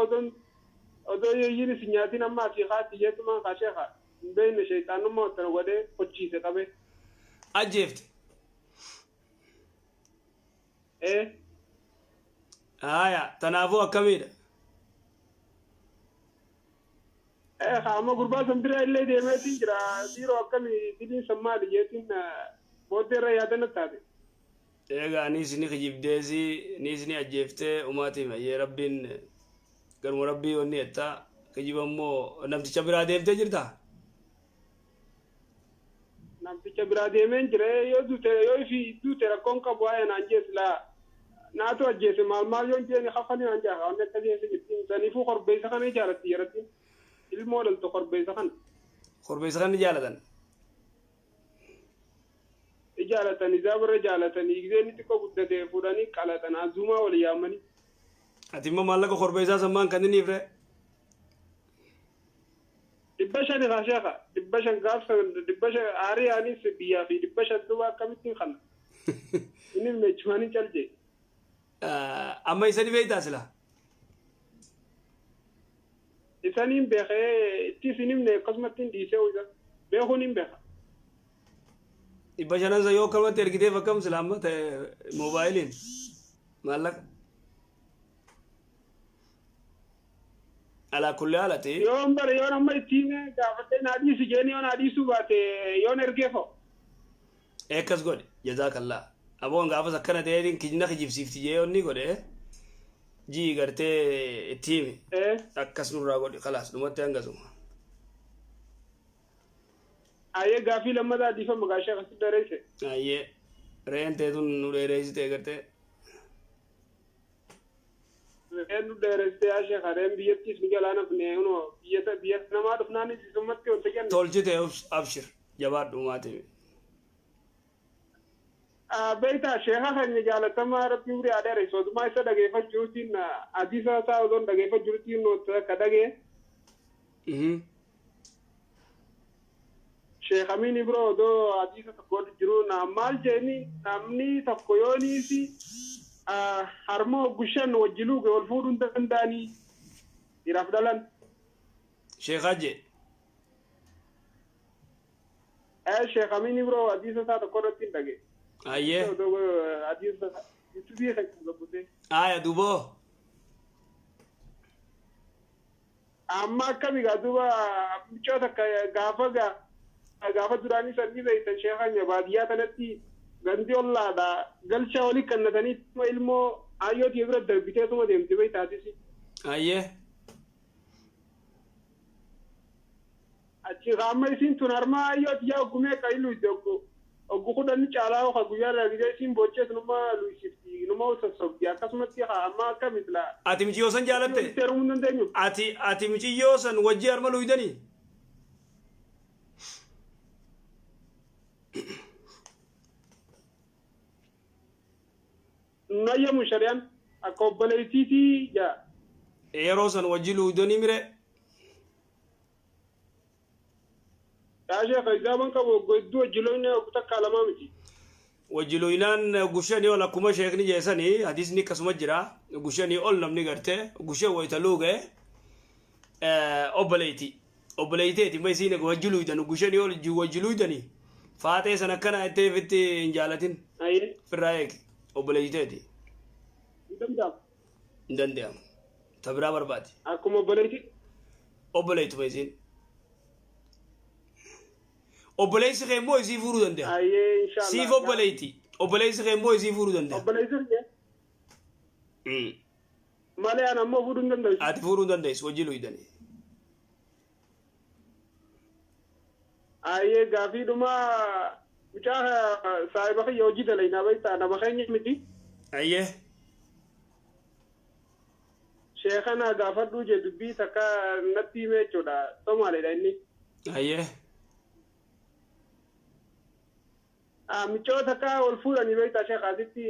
odoo yeeyyiin isin nyaatiin amma asii haati jeetumaan kaashee haa hin beekne sheexaanummaa wantana godhee hochiise qabe. ajjeefte haya tanaafuu akkamiidha Amma gurbaa san bira illee deemeetiin jira dhiiroo akkamii diliin san maali jeetiin booddeerra yaadana taate. egaa ni isini kijibdeesi ni isini ajjeeftee umaatii mayyee rabbiin garuma rabbii wanni jettaa kijiba immoo namticha biraa deemtee jirta Namticha biraa deemeen jira yoo duute rakkoon qabu waa'ee naan jees laa naatu ajjeese maal yoon jeeni hafanii naan jaaha wanni akka jeese jirtiin saniifuu korbeessa kana jaalatti jarattiin ilmoo dhaltu korbeessa kana. korbeessa kan ni jaalatan Jaalatanii zaabarra jaalatanii giseen xiqqoo guddatee fuudhanii qalatan azuumaa wal yaamanii. ati immoo maallaqa korbeessaa sammaan kan inni ifre 500 kaasheeka 500 gaafsa 500 aarii anis biyyaa fi 500 duuba akkamittiin kana inni meechumaanii calje amma isani beeytaa sila isaniin beekee itti isinimne akkasumatti hin dhiisee isa beekuun hin beeka. dhibba shanansa yoo kalmatti ergiteef akkam sila amma ta'e moobaayiliin maallaqa alaa kulli haalati yoon bare yoon amma ittiin gaafadhee naa dhiisi jeeni yoo naa dhiisuu baate yoon ergeefo. Ekkas godhe jazaakallaa aboon gaafas akkana ta'eetiin kijna kijibsiifti jee onni godhe jii gartee itti himi akkas nurraa godhe khalaas dhumatti hangasuma. Ayyee gaafii lammataa dhiifama gaashee akkasitti dheereesse. Ayyee reen teetun nu dheereessitee gartee. Reen nu dheeressitee ashee kareen biyyattiis nu jalaa nafne biyya namaa dhufnaanis isummatti wanta kenna. Tolchite abshir jabaadhu maatii. Beektaa sheekaa keenya jaalatamaa rabbii urii aadaa reessootumaa isa dhageeffachuutiin adiisa isaa osoo dhageeffachuutiin akka dhagee. Sheekamiin biroo odoo adiisa tokko jiru maal jeeni namni tokko yooniisi harmoo gushan wajjiluu ol fuudhuu hin danda'anii dhiiraaf dhalan. Sheekaa jee. Sheekamiin biroo adiisa isaa tokko irratti hin dhagee. Ayyee. Aya duboo. Amma akkamigaa duuba michoota gaafa duraanii sanii beektan sheekanya baadiyyaa kanatti gandi ollaadha galcha walii kannatanii ilmoo hayyooti bira darbiteetuma deemte beektaatisi. Ayyee. Achi amma isiin tun harmaa hayyooti yaa oggumee qayilu iddoo oggu kudhanni caalaa oka guyyaa raagidee isiin boochees numa luisifti numa sossobdi akkasumatti amma akkamit la. Ati michiyyoo san jaalatte? Teerumuu hin dandeenyu. Ati michiyyoo san wajjii harma luydanii? Nayyamu shari'aan akka obboleettiitii jaa. Yeroo san wajjii luydanii mire? Yaashee kaizaaban qabu godduu wajjiloonni takka lamaa miti. Wajjiloynaan gushanii ol akkuma sheekni jeesanii hadisni akkasuma jira gushanii ol namni gartee gushee wayita luuge obboleeyteeti ma isiin wajjiluydan gushanii ol wajjiluydanii faatee san akkana itteef itti hin jaalatin firraa eegi obboleeyteeti. Hin danda'amu. Tabiraa barbaadi. Akkuma obboleeytuma isiin. Obboleessi kee immoo isii fuudhuu danda'a. Siif obboleeyti. Obboleessi kee immoo isii fuudhuu danda'a. Obboleessi kee? Malee ana ammoo fuudhuu hin danda'u. Ati fuudhuu hin dandeessu wajjin luydanii. Ayyee gaafiidhuma mucaa saahiba kiyya hojii dalaynaa beektaa nama keenya miti. Ayyee. Sheekana gaafadhuu jee dubbii takka natti himee jechuudha. Somaaleedha inni. Ayyee. Michoota akka ol fuudhanii beektaa sheekaasitti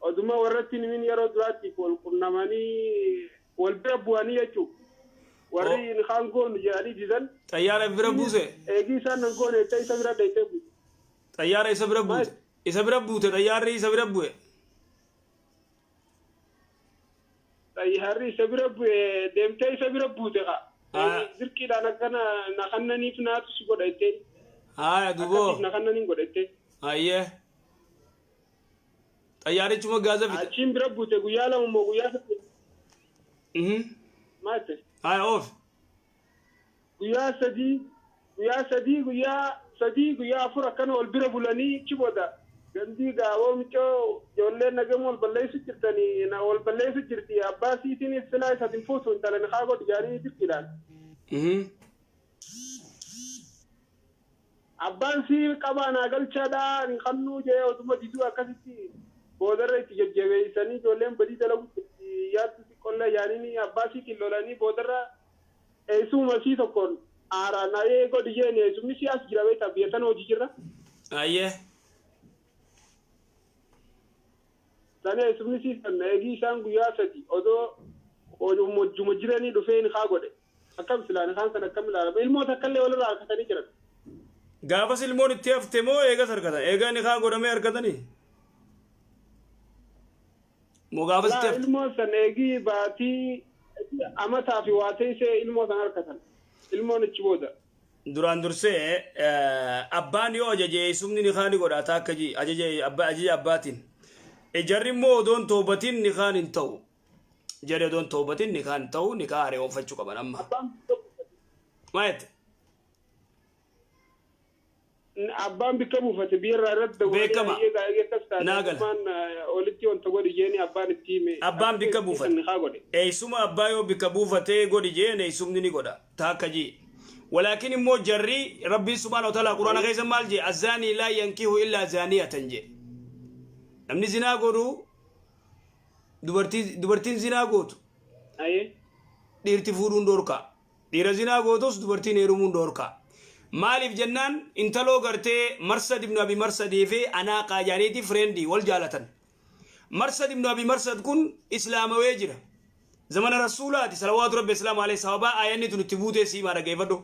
oduma warratti nimin yeroo duraatiif wal qunnamanii wal bira bu'anii jechuudha. Warri kaan goonu jedhanii didan. Xayyaara bira buuse. Eegii isaan nan goone jecha isa bira deeytee buute. Xayyaara isa bira buute. Isa bira buute xayyaarri isa bira bu'e. Xayyaarri isa bira bu'e deemtee isa bira buute kaa. Dirqiidhaan akkana naqannaniif naatu si godha jettee. Haa duboo. Naqannaniin godha jettee. Ayyee. Xayyaarichuma gaaza fite. Achiin bira buute guyyaa lama immoo guyyaa sadii. Maal ta'e? Haa oof. Guyyaa sadii guyyaa afur akkana wal bira bulanii ichi booda gandii gaawoo miccoo ijoolleen nagamu wal balleessu jirtanii wal balleessu jirti abbaa siitiin silaa isatiin fuutu intalan haa godhu jaanii dirqiidhaan. Abbaan sii qabaanaa galchaadhaa hin qabnuu jee otuma diduu akkasitti boodarra itti jajjabeessanii ijoolleen badii dalagu yaaddu qollee yaaniin abbaa sii qillolanii boodarra eessuma sii tokkoon aaraan ayee godhi jeen eessumni sii as jira beektaa biyyatan hojii jirra. Ayyee. Sana eessumni sii sanna eegii isaan guyyaa sadi odoo hojjuma jiranii dhufee hin haa godhe akkam silaan isaan sana akkam ilaalama ilmoota akkallee walirraa harkatanii jiran. Gaafas ilmoon itti hafte moo eegas argatan? Eegaan haa godhamee argatanii? مقابل لا ilmoo san eegii baatii amataa fi waa ta'isee ilmoo san harkatan ilmoon achi booda duraan dursee abbaan yoo ajaje isumni ni kaani godhata akka ajaje abbaatiin jarri immoo odoon toobatiin ni kaan hin ta'u jarri odoon toobatiin ni kaan ta'u ni kaa hareewwanfachuu qaban amma maayette abbaan bikka buufate biirraa irratti beekama naagala olitti wanta godhi jeeni abbaan itti hime abbaan bikka buufate eeysuma abbaa yoo bikka buufate godhi jeen eeysumni ni godha taakka jii ولكن مو جري ربي سبحانه وتعالى قرآن غيث مالجي الزاني لا ينكيه إلا زانية تنجي نمني زنا قولو dubartiin zinaa gootu dhiirti fuudhuun dhoorkaa dhiira zinaa gootus dubartiin heerumuun dhoorkaa maaliif jennaan intaloo gartee marsad ibnu abi marsadii fi anaaqaa jaaniiti fireendii wal jaalatan marsad ibnu abi marsad kun islaamawee jira zamana rasuulaati salawaatu rabbi islaamu alayhi sababaa ayanni tun itti buutee siimaa dhageeffadhu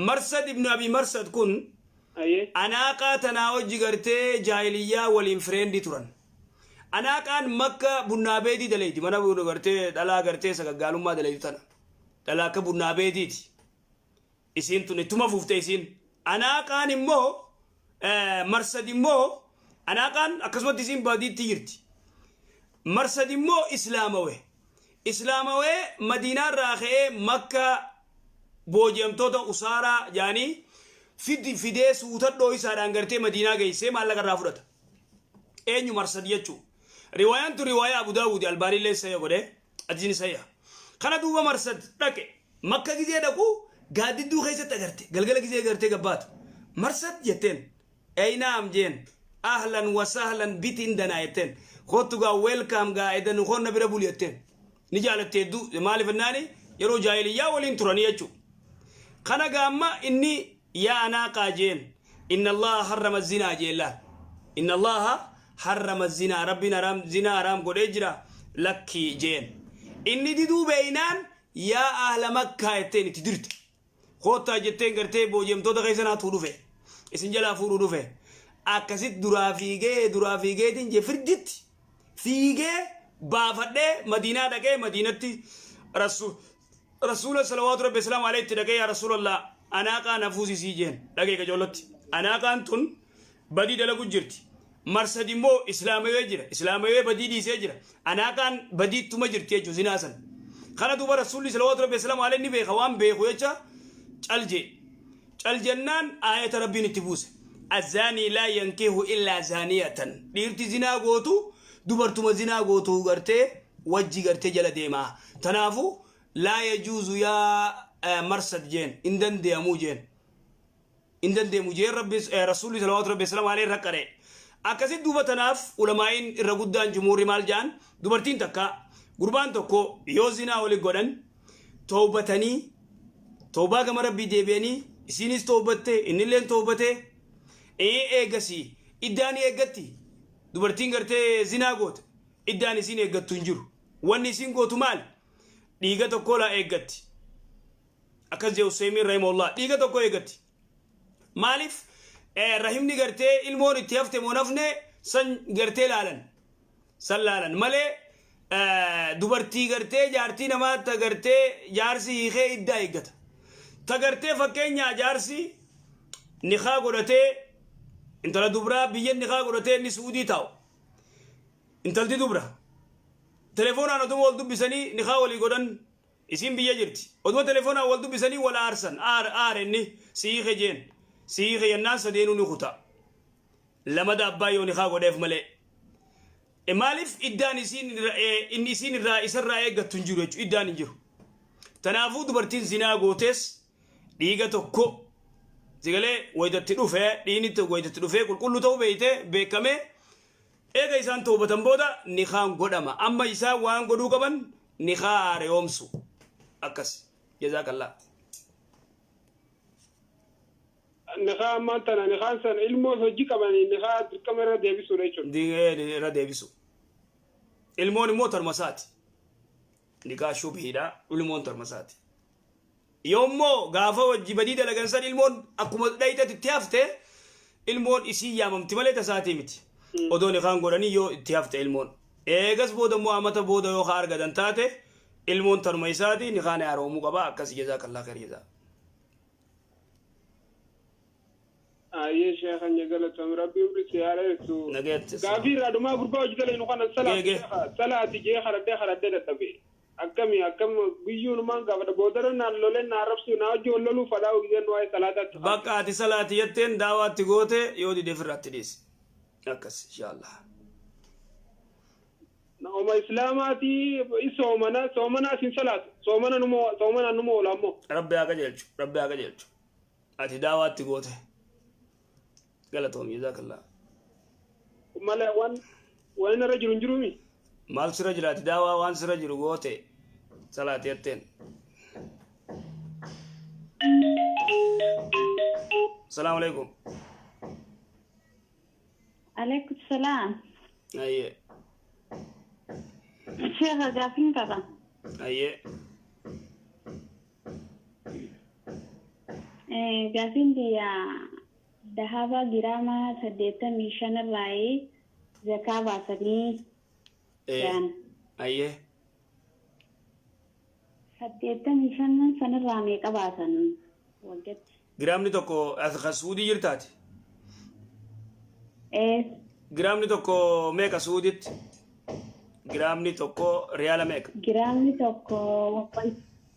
marsad ibnu abi marsad kun anaaqaa tanaa hojii gartee jaahiliyyaa waliin fireendii turan anaaqaan makka bunnaa beedii daleeyti mana gartee dhalaa gartee sagaggaalummaa daleeytu tana dhalaa akka bunnaa beediiti isiin tun ittuma fuufte isiin anaaqaan immoo marsad immoo anaaqaan akkasumatti isiin baadiitti jirti marsad immoo islaamawee madiinaarraa ka'ee makka booji'amtoota usaaraa jaanii fidee suutadhoo isaadhaan gartee madiinaa geessee maallaqa irraa fudhata eenyu marsad jechuu riwaayaan tu riwaayaa abu daawudi albaanillee sayya godhe ajjini sayya kana duuba marsad dhaqe makka gizee dhaqu gaaddidduu keessatti agarte galgala gizee gartee gabbaatu marsad jetteen eynaam jeen ahlan wa sahlan bitin danaa jetteen kootu gaa welkaam gaa edan koonna bira buli jetteen ni jaalatte hedduu maaliif ennaani yeroo jaahiliyyaa waliin turanii jechuu kana gaamma inni yaa anaaqaa jeen inna allaha harrama zinaa jeellaan inna allaha harrama zinaa rabbiin haram zinaa haram godhee jira lakki jeen inni diduu beeynaan yaa ahla makkaa jetteen itti dirte koottaa jetteen gartee booji'amtoota keessan hatuu dhufe isin jalaa fuudhuu dhufe akkasit duraa fiigeetiin jee firditti fiigee baafadhee madiinaa dhaqee madiinatti rasuula salawaatu rabbi islaamu alayhi dhaqee yaa rasuulallah anaaqaa nafuusisii jeen dhaqee qajoollotti anaaqaan tun badii dalagu jirti marsad immoo islaamawee badii dhiisee jira anaaqaan badiittuma jirti jechuu zinaa san kana duuba rasuulli salawaatu rabbi islaamu alayhi ni beeka waan beeku jecha caljennaan aayata rabbiin itti buuse الزاني لا ينكه إلا زانية ديرتي زنا غوتو دبرتما زنا غوتو غرتي وجي غرتي جل ديما تنافو لا يجوز يا مرصد جين إندن ديمو جين ربي رسول صلى الله عليه وسلم عليه ركره أكاسي دوبا تناف علماءين الرغدان جمهور مال جان دبرتين تكا قربان تكو يو زنا ولي غدن توبتني توبا كما ربي ديبيني سينيس توبته إنلين توبته eegasi iddaani eeggatti dubartiin gartee zinaa goote iddaani isiin eeggattu hin jiru wanni isiin gootu maal dhiiga tokko laa eeggatti akkas jee Useymiin rahimahullah dhiiga tokko eeggatti maaliif rahimni gartee ilmoon itti hafte moo nafne san gartee laalan malee dubartii gartee jaartii namaa ta gartee jaarsi hiikee iddaa eeggata ta gartee fakkeenyaa jaarsi niqaa godhatee intala dubra biyyan niqaa godhatee inni suudii taa'u intalti dubra telefoonaan oduma wal dubbisanii niqaa walii godhan isiin biyya jirti oduma telefoonaan wal dubbisanii wal aarsan inni sihiike jeen sihiike yennaan sadeenuu ni kuta lamada abbaa yoo niqaa godheef malee maaliif iddaan inni isiin irraa isarraa eeggattu hin jiru jechuu iddaan hin jiru tanaafuu dubartiin zinaa gootees dhiiga tokko zigalee wayitatti dhufe dhiinitti wayitatti dhufe qulqullu ta'uu beekame eega isaan toobatan booda niqaan godhama amma isaan waan godhuu qaban niqaa haaromsu akkas jazaakallah niqaa ammaan tana niqaan san ilmoo hojii qabanii niqaa dirqama irra deebisuudha jechuudha irra deebisu ilmoon immoo tarmasaati niqaa shubhiidha ilmoon tarmasaati yommoo gaafa wajji badii dalagan san ilmoon akkuma dhayitatti itti hafte ilmoon isii yaamamti malee tasaatii miti odoo niqaan godhanii yoo itti hafte ilmoon eegas booda immoo amata booda yoo haa argatan taate ilmoon tanuma isaati ni kaane haroomuu qaba akkas jazaakallaa khayr aye sheekhan jagalatam rabbi umri siyaaraytu gaafi raduma gurba wajgale no kana salati je kharadde daddabe akkam biyyun man gabada bodara na lolen na rabsu na jollolu fadaaw gizen way salatat baqaati salati yetten daawatti goote yoodi defirratti dis akkas inshallah na oma islamati somana sin salat somana numo lammo rabbi aga jelchu ati daawatti goote قالتهم جزاك الله مالا وين رجل جرومي مال رجل داوا وان رجل غوتي صلاه يتين السلام عليكم عليكم السلام ايه شيخ جافين كذا ايه جافين دي دهابا جراما سديتا ميشان الرأي زكاة باسني كان أيه سديتا ميشان سن الرامي كباسن وجد جرام نتوكو أثخسودي يرتاتي جرام نتوكو ميكا سوديت جرام نتوكو ريالا ميكا جرام نتوكو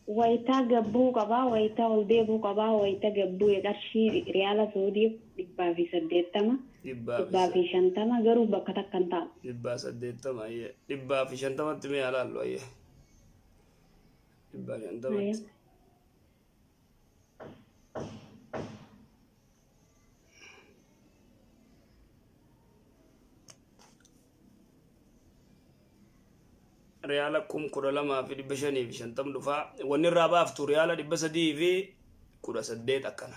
wayita gabbu qaba wayita oldeebu qaba wayita gabbu eqarshi riyaala saudii 180 garuu bakka takkan ta'a 180 ayye 150 timi halaallu ayye 150 ريالا كم كودا ما في بشني بشن تم دفاع ونرى بافتو ريالا دي بسدي في كودا سديت أكنا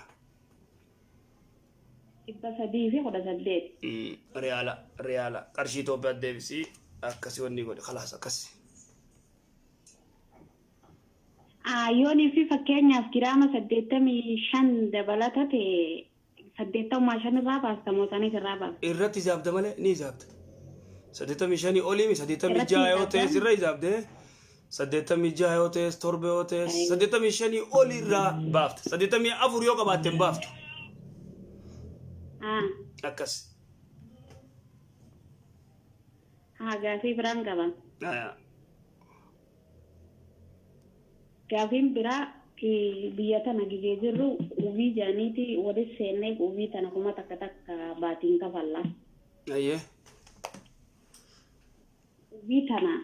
بسدي في كودا سديت ريالا كرشي تو بعد ديفسي أكسي وني قولي خلاص أكسي يوني في فكرني أفكرامة سديت ميشان دبلتة سديت ما شان رابع استموتاني كرابع إرتي زابد ماله ني زابد سديتا ميشاني أولي سديتا ميجاي أوتيس الرئي زابده سديتا ميجاي أوتيس توربي أوتيس سديتا ميشاني أولي را بافت سديتا مي أفور يوكا باتن بافت أكس غافي بران كبا غافين برا كي بياتا نجي جرو وفي جانيتي ودي سينيك وفي تنكما تكتك باتين كفالا أيه Vitana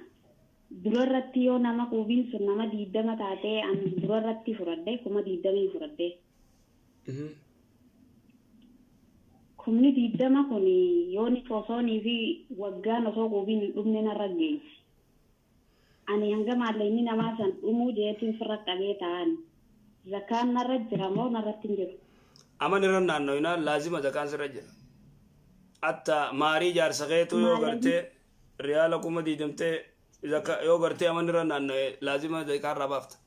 durarratti yoo nama qubiin sun nama 20 taatee an durarratti furadde kuma 20 furadde kumni 20 kun yoo ni sosoonii fi waggaan osoo qubiin dhumne narra geessi ani hanga maallayni namaa san dhumuu jeetiin firra qabee ta'an zakaan narra jira moo narratti hin jiru aman irra naannoyna laazima zakaan sirra jira atta maarii jaarsaqeetu yoo gartee ريالا كوما دي دمتي إذا يو غرتي أمان رنان لازم ذكر ربافت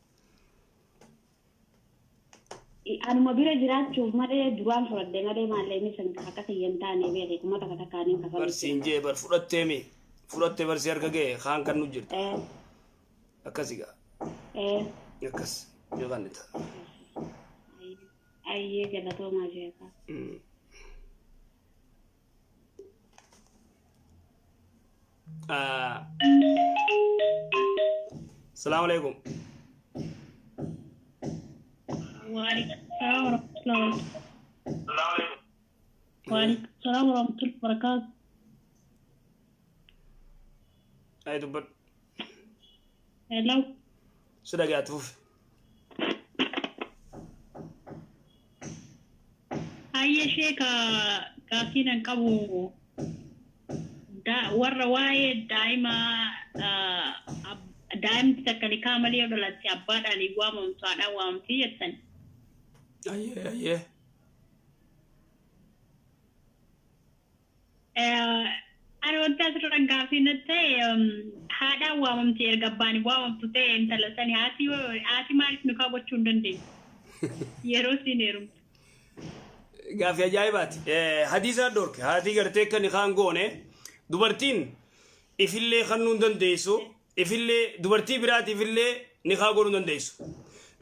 أنا ما بيرا جرات شوف مرة دوام فرد ده مرة ما لين سنت حتى كينتاني بيري كوما تكتا كاني كفاية برسينجي برفرت تيمي فرت برسير كجي خان كنو جرت أكاسيكا أكاس يغنيتا أيه كده تو ما جاكا السلام عليكم وعليكم السلام ورحمة الله وعليكم السلام ورحمة الله وبركاته أي دبر هلو سيدا قاعد توف أي شيء كافينا نقبو warra waa'ee daa'imti takka nikaa malee dhalatte abbaadhaan waamamtu haadhaan waamamti jettan. Ayyee. Ani wanti asirra gaaffii natti ta'e haadhaan waamamti erga abbaan waamamtu ta'e intala sani haati maaliif nikaa gochuu hin dandeenye yeroo siin heerumtu. Gaaffii ajaa'ibaati. Hadiisa dorke haati gartee akka nikaan goone dubartiin ifillee kannuu dandeessu ifillee dubartii biraati ifillee nikaa godhuu dandeessu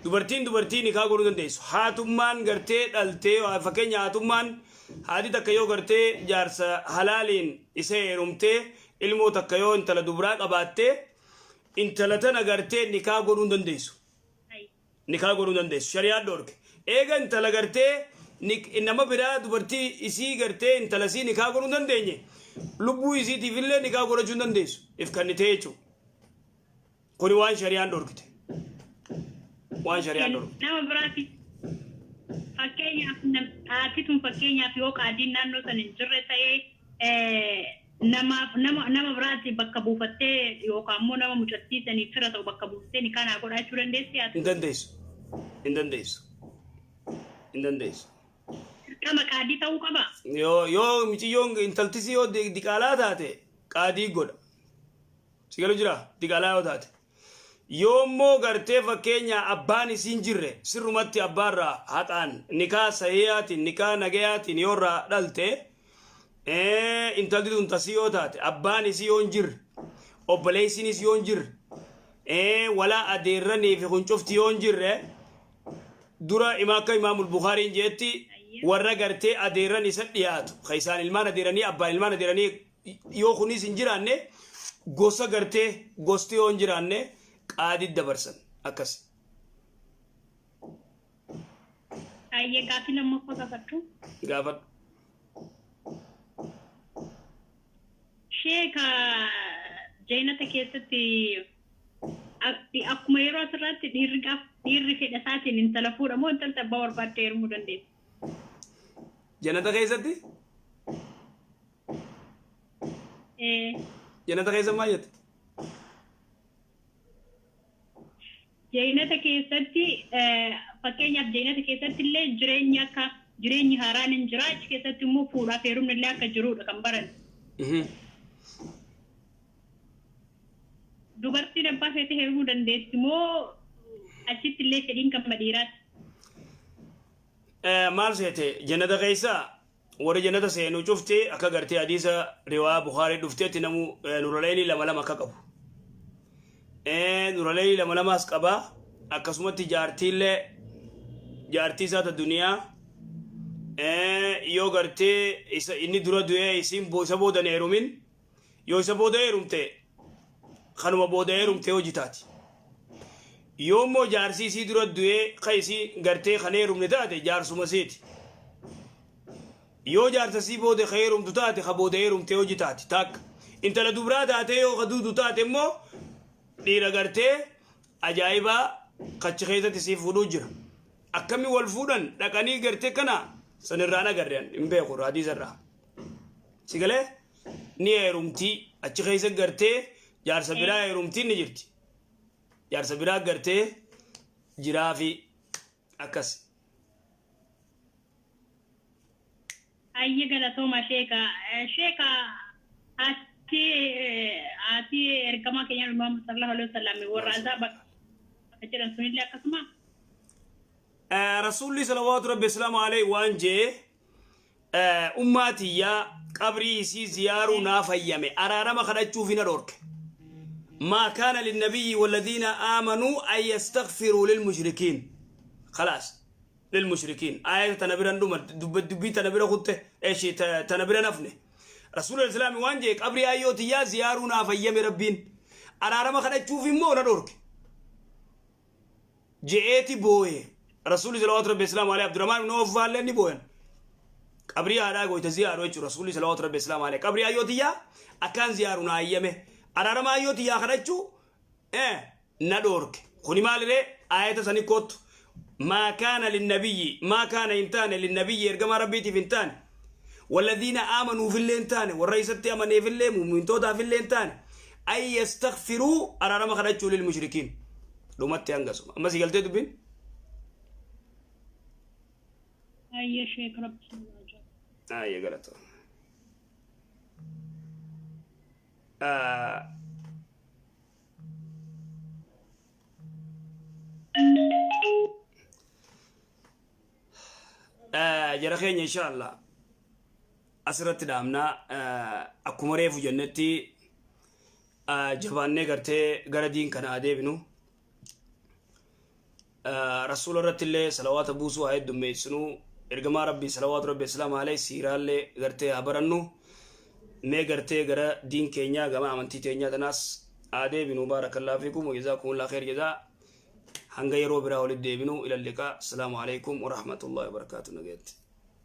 dubartii nikaa godhuu dandeessu haatummaan gartee dhaltee fakkeenya haatummaan haati takka yoo gartee jaarsa halaaliin isa heerumtee ilmoo takka yoo intala dubraa qabaattee intala tana gartee nikaa godhuu dandeessu nikaa godhuu dandeessu shari'aan dhoorke eega intala gartee nama biraa dubartii isii gartee intala sii nikaa godhuu dandeenye lubbuu isiitiif illee nikaa godhachuu dandeessu if kannitee jechuudha kuni waan shari'aan dhoorkite waan shari'aan dhoorkite nama biraati fakkeenyaaf haatituun fakkeenyaaf yoo qaadiin naannoo sana hin jirre ta'ee nama biraati bakka buufattee yookaan immoo nama mucattiisanii fira ta'u bakka buufattee nikaa naa godhachuu dandeessi hin dandeessu Kama qaadii ta'uu qaba. Yoo miciyyoon intaltisi yoo diqaalaa taate qaadii godha. Sigalu jira diqaalaa yoo taate. Yoo immoo gartee fakkeenya abbaan isiin jirre sirrumatti abbaarraa haxaan nikaa sahiyaatiin nikaa nagayaatiin yoo irraa dhalte intalti tun tasii yoo taate abbaan isii yoo hin jirre obboleessinis yoo hin jirre walaa adeerranii fi huncufti yoo hin jirre dura akka imaamul Bukhariin jeetti warra gartee adeerran isa dhiyaatu kaisaan ilmaan adeeranii abbaan ilmaan adeeranii yoo kunis hin jiraanne gosa gartee gosti yoo hin jiraanne qaadii dabarsan akkas. Ayyee gaafii lammaffaa gaafadhu. Gaafadhu. Sheeka jeenata keessatti akkuma yeroo asirratti dhiirri fedha isaatiin intala fuudha moo intalti abbaa barbaaddee heerumuu dandeessu? Jannata keessatti? Jannata keessa maal jette? Jeenata keessatti fakkeenyaaf jeenata keessatti illee jireenyi haaraan hin jira achi keessatti immoo fuudhaaf heerumni illee akka jirudha kan baran. Dubartiin abbaa feetee heerumuu dandeessi moo achitti illee fedhiin kan madhiiraati? Maal seete jannata keessa warri jannata seenuu cuftee akka gartee hadiisa riwaa Bukhaarii dhufteetti namu nuraleeni lama akka qabu. Nuraleeni lamaas qaba akkasumatti jaartiillee jaartii isaata duniyaa yoo gartee inni dura du'ee isiin isa booda hin heerumin yoo isa booda heerumte kanuma booda heerumte hojii taati. Yoo immoo jaarsi isii dura du'ee ka isii gartee kan heerumne taate jaarsuma isiiti. Yoo jaarsa isii booda ka heerumtu taate ka booda heerumte hojii taati takka. Intala dubraa taate yoo ka duudu taate immoo dhiira gartee ajaa'ibaa kachi keessatti isii fuudhuu jira. Akkami wal fuudhan dhaqanii gartee kana sanirraan agarreen hin beeku hadiisarraa. Sigalee ni heerumtii achi keessa gartee jaarsa biraa heerumtiin ni jirti. Jaarsa biraa gartee jiraa fi akkas. Ayyee galatooma sheeka ati ergamaa keenya Muhammad sallallahu alaihi wasallam warra azaba jedhan sunillee akkasuma. Rasuulli salawaatu rabbi islaamu alayhi waan jee ummaatiyyaa qabrii isii ziyaaruu naaf hayyame araarama kadhachuuf hin adorke. ما كان للنبي والذين آمنوا أن يستغفروا للمشركين خلاص للمشركين آية تنبيرا دوما دبي تنبيرا خدته إيش تنبيرا نفنه رسول الإسلام وانجيك أبري آيوتي يا زيارنا فيام ربين أنا رما خدت تشوفي مو ندورك جئتي بوي رسول صلى الله عليه وسلم عليه عبد الرحمن بن عوف لني بوين أبري هذا قوي تزيار وجه رسول صلى الله عليه وسلم عليه أبري آيوتي يا أكان زيارنا أيامه أرارما أيوتي يا خرجوا ندورك خني مالله آية سنكوت ما كان للنبي ما كان إنتان للنبي يرجع ربيتي في إنتان والذين آمنوا في الإنتان والرئيس التأمن في الليل ومن تودا في الإنتان أي يستغفروا أرارما خرجوا للمشركين لو ما تيانغسوا أما سيقلتي دبين أي شيء رب أي غلط جرخين إن شاء الله أسرت دامنا أكمري في جنتي jabaannee gartee gara diin kana adeebinu rasuula irratti illee salawaata buusuu haa heddummeessinu ergamaa rabbii salawaatu rabbi islaam alayhi siiraallee gartee haa barannu mee gartee gara diin keenyaa gama amantii teenyaa tanaas adeebinu baarakallaahu fiikum wajazaakumullahu khayr jazaa hanga yeroo biraa walitti deebinu ila liqaa assalaamu alaykum wa rahmatullahi wa barakaatuh nageetti